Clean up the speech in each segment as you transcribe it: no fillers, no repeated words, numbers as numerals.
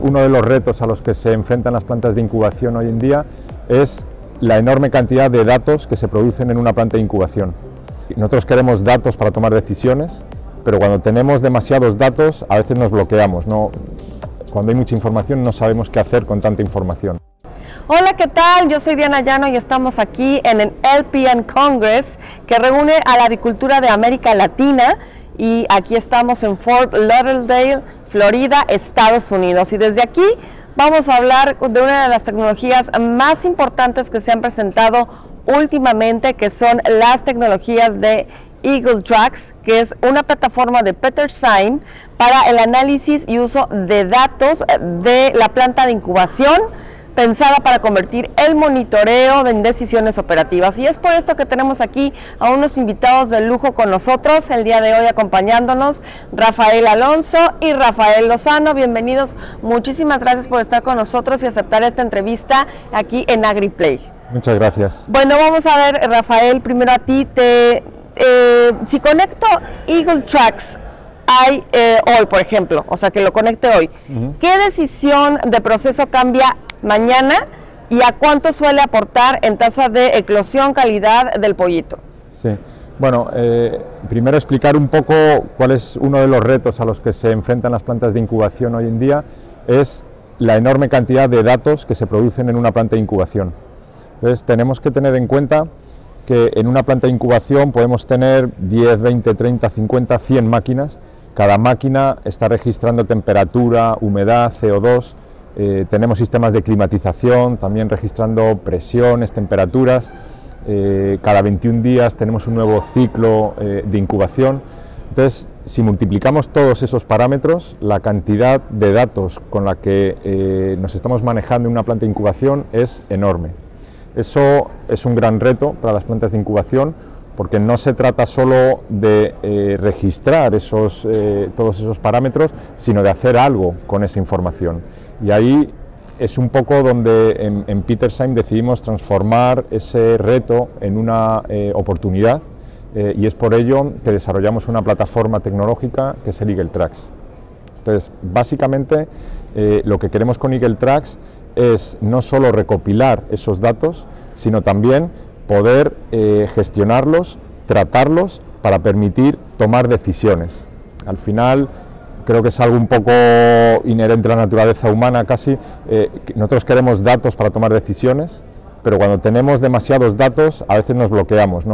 uno de los retos a los que se enfrentan las plantas de incubación hoy en día es la enorme cantidad de datos que se producen en una planta de incubación. Nosotros queremos datos para tomar decisiones, pero cuando tenemos demasiados datos a veces nos bloqueamos, cuando hay mucha información no sabemos qué hacer con tanta información. Hola, ¿qué tal? Yo soy Diana Llano y estamos aquí en el LPN Congress, que reúne a la avicultura de América Latina, y aquí estamos en Fort Lauderdale, Florida, Estados Unidos. Y desde aquí vamos a hablar de una de las tecnologías más importantes que se han presentado últimamente, que son las tecnologías de Eagle Tracks, que es una plataforma de Peter Syme para el análisis y uso de datos de la planta de incubación, pensada para convertir el monitoreo en decisiones operativas. Y es por esto que tenemos aquí a unos invitados de lujo con nosotros el día de hoy, acompañándonos Rafael Alonso y Rafael Lozano. Bienvenidos, muchísimas gracias por estar con nosotros y aceptar esta entrevista aquí en AgriPlay. Muchas gracias. Bueno, vamos a ver, Rafael, primero a ti. Si conecto Eagle Tracks hoy, por ejemplo, o sea, que lo conecte hoy, ¿qué decisión de proceso cambia mañana y a cuánto suele aportar en tasa de eclosión, calidad del pollito? Sí, bueno, primero explicar un poco cuál es uno de los retos a los que se enfrentan las plantas de incubación hoy en día, es la enorme cantidad de datos que se producen en una planta de incubación. Entonces tenemos que tener en cuenta que en una planta de incubación podemos tener 10, 20, 30, 50, 100 máquinas. Cada máquina está registrando temperatura, humedad, CO2, tenemos sistemas de climatización, también registrando presiones, temperaturas, cada 21 días tenemos un nuevo ciclo de incubación. Entonces, si multiplicamos todos esos parámetros, la cantidad de datos con la que nos estamos manejando en una planta de incubación es enorme. Eso es un gran reto para las plantas de incubación, porque no se trata solo de registrar todos esos parámetros, sino de hacer algo con esa información. Y ahí es un poco donde en Peter Syme decidimos transformar ese reto en una oportunidad, y es por ello que desarrollamos una plataforma tecnológica que es el Eagle Tracks. Entonces, básicamente, lo que queremos con Eagle Tracks es no solo recopilar esos datos, sino también poder gestionarlos, tratarlos para permitir tomar decisiones. Al final, creo que es algo un poco inherente a la naturaleza humana casi. Nosotros queremos datos para tomar decisiones, pero cuando tenemos demasiados datos a veces nos bloqueamos,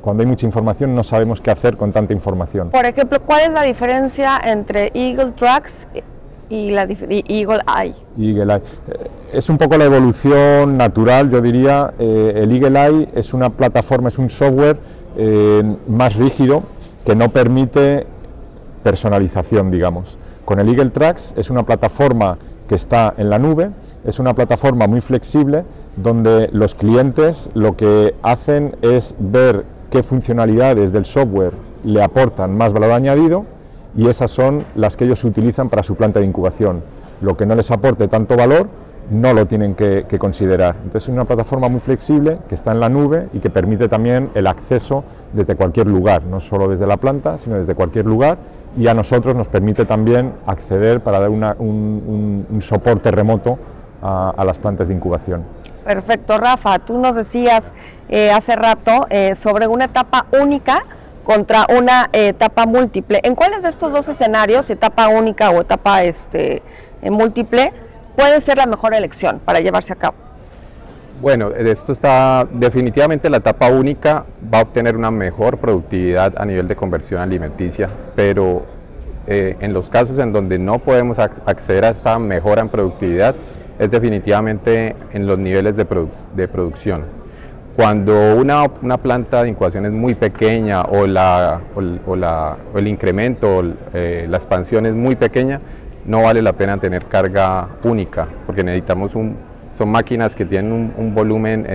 cuando hay mucha información no sabemos qué hacer con tanta información. Por ejemplo, ¿cuál es la diferencia entre Eagle Tracks y Eagle Eye? Eagle Eye. Es un poco la evolución natural, yo diría. El Eagle Eye es una plataforma, es un software más rígido que no permite personalización, digamos. Con el Eagle Tracks es una plataforma que está en la nube, es una plataforma muy flexible donde los clientes lo que hacen es ver qué funcionalidades del software le aportan más valor añadido, y esas son las que ellos utilizan para su planta de incubación. Lo que no les aporte tanto valor no lo tienen que considerar. Entonces es una plataforma muy flexible que está en la nube y que permite también el acceso desde cualquier lugar, no solo desde la planta, sino desde cualquier lugar, y a nosotros nos permite también acceder para dar un soporte remoto a las plantas de incubación. Perfecto, Rafa, tú nos decías hace rato sobre una etapa única contra una etapa múltiple. ¿En cuáles de estos dos escenarios, etapa única o etapa múltiple, puede ser la mejor elección para llevarse a cabo? Bueno, esto está definitivamente, la etapa única va a obtener una mejor productividad a nivel de conversión alimenticia, pero en los casos en donde no podemos acceder a esta mejora en productividad es definitivamente en los niveles de producción. Cuando una planta de incubación es muy pequeña o el incremento, la expansión es muy pequeña, no vale la pena tener carga única, porque necesitamos son máquinas que tienen un volumen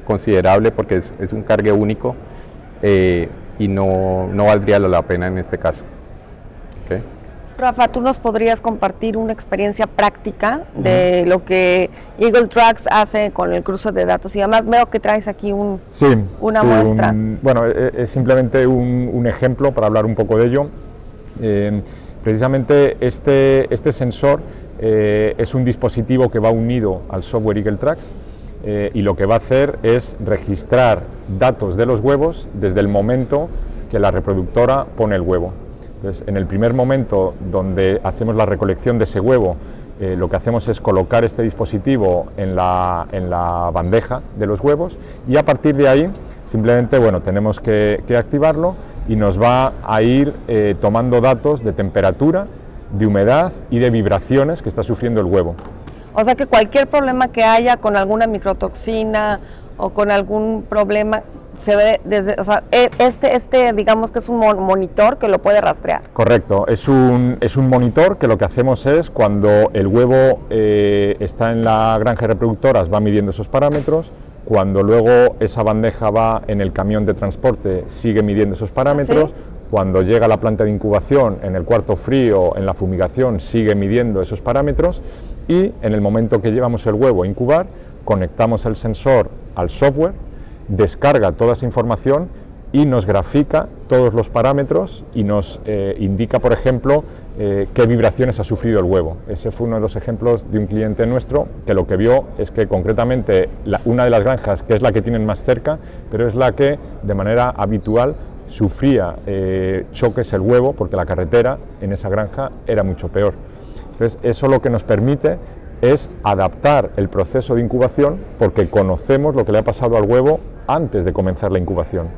considerable, porque es un cargue único, y no valdría la pena en este caso. ¿Okay? Rafa, ¿tú nos podrías compartir una experiencia práctica de lo que Eagle Tracks hace con el cruce de datos? Y además veo que traes aquí una muestra. Bueno, es simplemente un ejemplo para hablar un poco de ello. Precisamente este sensor es un dispositivo que va unido al software EagleTracks y lo que va a hacer es registrar datos de los huevos desde el momento que la reproductora pone el huevo. Entonces, en el primer momento donde hacemos la recolección de ese huevo, lo que hacemos es colocar este dispositivo en la bandeja de los huevos y a partir de ahí simplemente tenemos que activarlo y nos va a ir tomando datos de temperatura, de humedad y de vibraciones que está sufriendo el huevo. O sea que cualquier problema que haya con alguna microtoxina o con algún problema se ve desde, o sea, digamos que es un monitor que lo puede rastrear. Correcto, es un monitor que lo que hacemos es cuando el huevo está en la granja de reproductoras va midiendo esos parámetros, cuando luego esa bandeja va en el camión de transporte sigue midiendo esos parámetros, ¿sí? Cuando llega a la planta de incubación en el cuarto frío, en la fumigación sigue midiendo esos parámetros y en el momento que llevamos el huevo a incubar conectamos el sensor al software, descarga toda esa información y nos grafica todos los parámetros y nos indica, por ejemplo, qué vibraciones ha sufrido el huevo. Ese fue uno de los ejemplos de un cliente nuestro que lo que vio es que concretamente una de las granjas, que es la que tienen más cerca, pero es la que de manera habitual sufría choques el huevo porque la carretera en esa granja era mucho peor. Entonces eso lo que nos permite es adaptar el proceso de incubación porque conocemos lo que le ha pasado al huevo antes de comenzar la incubación.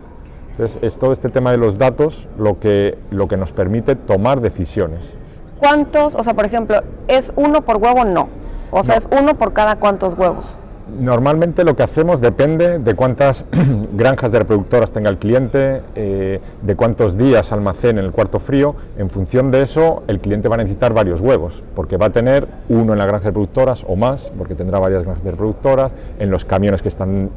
Entonces es todo este tema de los datos lo que nos permite tomar decisiones. ¿Cuántos, o sea, por ejemplo, es uno por huevo? No. O sea, no. ¿Es uno por cada cuántos huevos? Normalmente lo que hacemos depende de cuántas granjas de reproductoras tenga el cliente, de cuántos días almacene en el cuarto frío. En función de eso, el cliente va a necesitar varios huevos, porque va a tener uno en la granja de reproductoras o más, porque tendrá varias granjas de reproductoras, en los camiones que están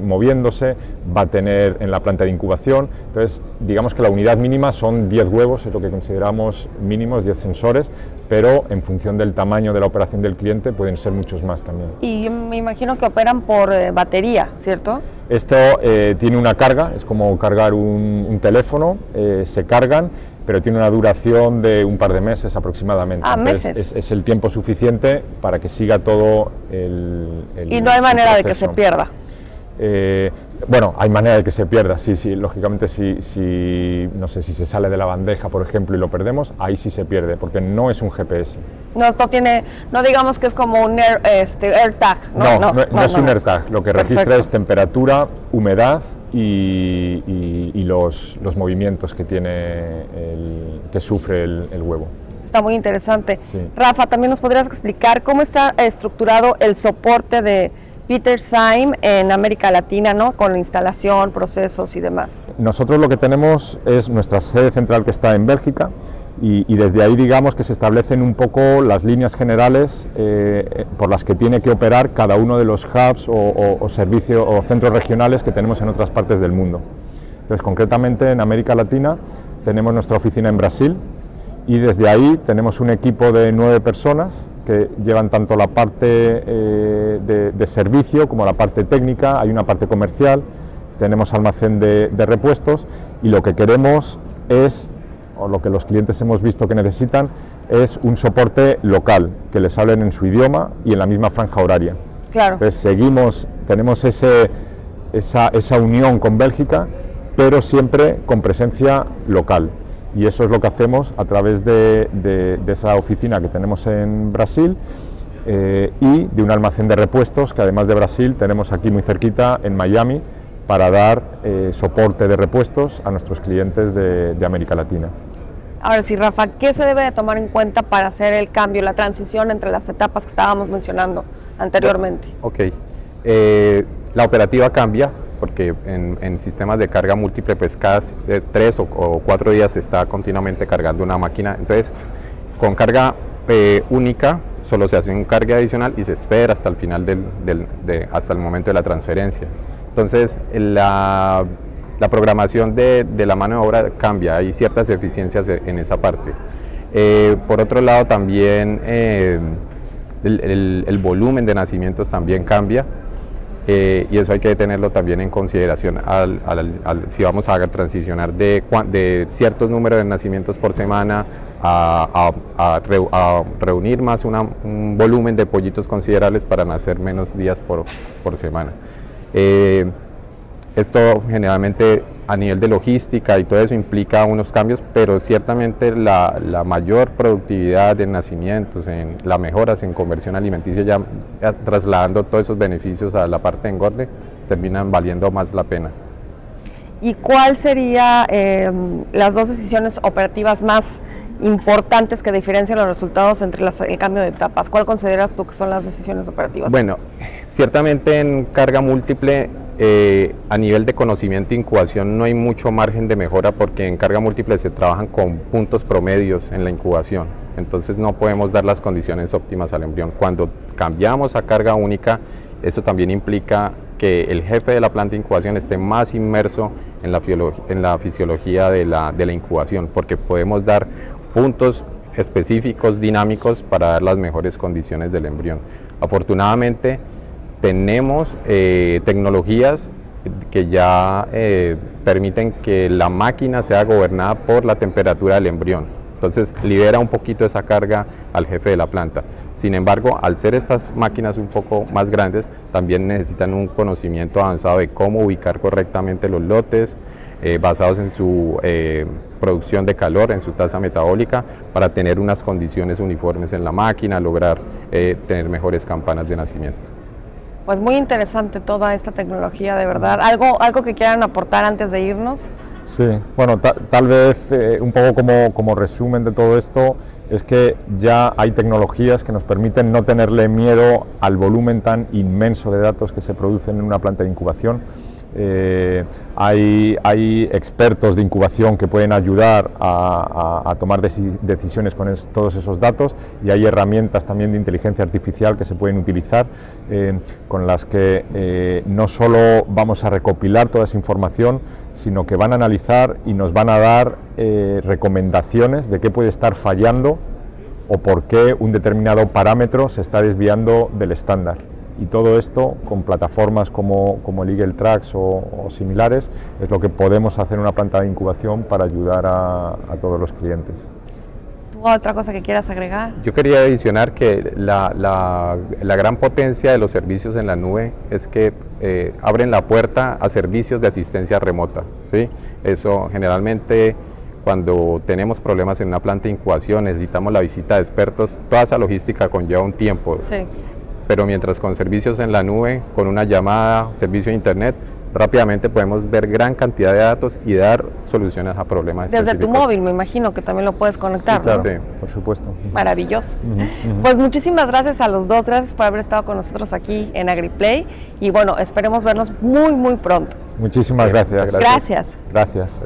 moviéndose, va a tener en la planta de incubación. Entonces, digamos que la unidad mínima son 10 huevos, es lo que consideramos mínimos, 10 sensores, pero en función del tamaño de la operación del cliente pueden ser muchos más también. Y me imagino que operan por batería, ¿cierto? Esto tiene una carga, es como cargar un teléfono, se cargan, pero tiene una duración de un par de meses aproximadamente. Meses. Es el tiempo suficiente para que siga todo el Y no hay manera de que se pierda. Bueno, hay manera de que se pierda, sí, lógicamente no sé, si se sale de la bandeja, por ejemplo, y lo perdemos, ahí sí se pierde, porque no es un GPS. No digamos que es como un AirTag. No es un AirTag, lo que registra es temperatura, humedad y los movimientos que que sufre el huevo. Está muy interesante. Sí. Rafa, también nos podrías explicar cómo está estructurado el soporte de Peter Syme en América Latina, ¿no? Con la instalación, procesos y demás. Nosotros lo que tenemos es nuestra sede central que está en Bélgica y desde ahí digamos que se establecen un poco las líneas generales por las que tiene que operar cada uno de los hubs o servicios o centros regionales que tenemos en otras partes del mundo. Entonces, concretamente en América Latina tenemos nuestra oficina en Brasil y desde ahí tenemos un equipo de 9 personas que llevan tanto la parte de servicio como la parte técnica, hay una parte comercial, tenemos almacén de repuestos y lo que queremos es, o lo que los clientes hemos visto que necesitan, es un soporte local, que les hablen en su idioma y en la misma franja horaria. Claro. Entonces tenemos esa unión con Bélgica, pero siempre con presencia local. Y eso es lo que hacemos a través de esa oficina que tenemos en Brasil y de un almacén de repuestos que además de Brasil tenemos aquí muy cerquita en Miami para dar soporte de repuestos a nuestros clientes de América Latina. Ahora sí, Rafa, ¿qué se debe de tomar en cuenta para hacer el cambio, la transición entre las etapas que estábamos mencionando anteriormente? Ok, la operativa cambia, porque en sistemas de carga múltiple, pues cada 3 o 4 días se está continuamente cargando una máquina. Entonces, con carga única, solo se hace un carga adicional y se espera hasta el final hasta el momento de la transferencia. Entonces, la programación de la mano de obra cambia, hay ciertas eficiencias en esa parte. Por otro lado, también el volumen de nacimientos también cambia. Y eso hay que tenerlo también en consideración si vamos a transicionar de ciertos números de nacimientos por semana a reunir más un volumen de pollitos considerables para nacer menos días por semana. Esto generalmente a nivel de logística y todo eso implica unos cambios, pero ciertamente la mayor productividad de nacimientos, en las mejoras en conversión alimenticia, ya trasladando todos esos beneficios a la parte de engorde, terminan valiendo más la pena. ¿Y cuál sería las dos decisiones operativas más importantes que diferencian los resultados entre el cambio de etapas? ¿Cuál consideras tú que son las decisiones operativas? Bueno, ciertamente en carga múltiple, a nivel de conocimiento e incubación no hay mucho margen de mejora, porque en carga múltiple se trabajan con puntos promedios en la incubación, entonces no podemos dar las condiciones óptimas al embrión. Cuando cambiamos a carga única, eso también implica que el jefe de la planta de incubación esté más inmerso en la fisiología de la incubación, porque podemos dar puntos específicos, dinámicos, para dar las mejores condiciones del embrión. Afortunadamente tenemos tecnologías que ya permiten que la máquina sea gobernada por la temperatura del embrión, entonces libera un poquito esa carga al jefe de la planta. Sin embargo, al ser estas máquinas un poco más grandes, también necesitan un conocimiento avanzado de cómo ubicar correctamente los lotes, basados en su producción de calor, en su tasa metabólica, para tener unas condiciones uniformes en la máquina, lograr tener mejores campanas de nacimiento. Pues muy interesante toda esta tecnología, de verdad. ¿Algo que quieran aportar antes de irnos? Sí, bueno, tal vez un poco como resumen de todo esto es que ya hay tecnologías que nos permiten no tenerle miedo al volumen tan inmenso de datos que se producen en una planta de incubación. Hay expertos de incubación que pueden ayudar a tomar decisiones con todos esos datos, y hay herramientas también de inteligencia artificial que se pueden utilizar, con las que no solo vamos a recopilar toda esa información, sino que van a analizar y nos van a dar recomendaciones de qué puede estar fallando o por qué un determinado parámetro se está desviando del estándar. Y todo esto con plataformas como el Eagle Tracks o similares es lo que podemos hacer en una planta de incubación para ayudar a todos los clientes. ¿Tú otra cosa que quieras agregar? Yo quería adicionar que la gran potencia de los servicios en la nube es que abren la puerta a servicios de asistencia remota, ¿sí? Eso generalmente, cuando tenemos problemas en una planta de incubación, necesitamos la visita de expertos, toda esa logística conlleva un tiempo. Sí. Pero mientras con servicios en la nube, con una llamada, servicio de internet, rápidamente podemos ver gran cantidad de datos y dar soluciones a problemas Desde específicos. tu móvil, me imagino que también lo puedes conectar, Sí, claro, ¿no? Sí. por supuesto. Maravilloso. Pues muchísimas gracias a los dos, gracias por haber estado con nosotros aquí en AgriPlay, y bueno, esperemos vernos muy, muy pronto. Muchísimas gracias. Gracias. Gracias.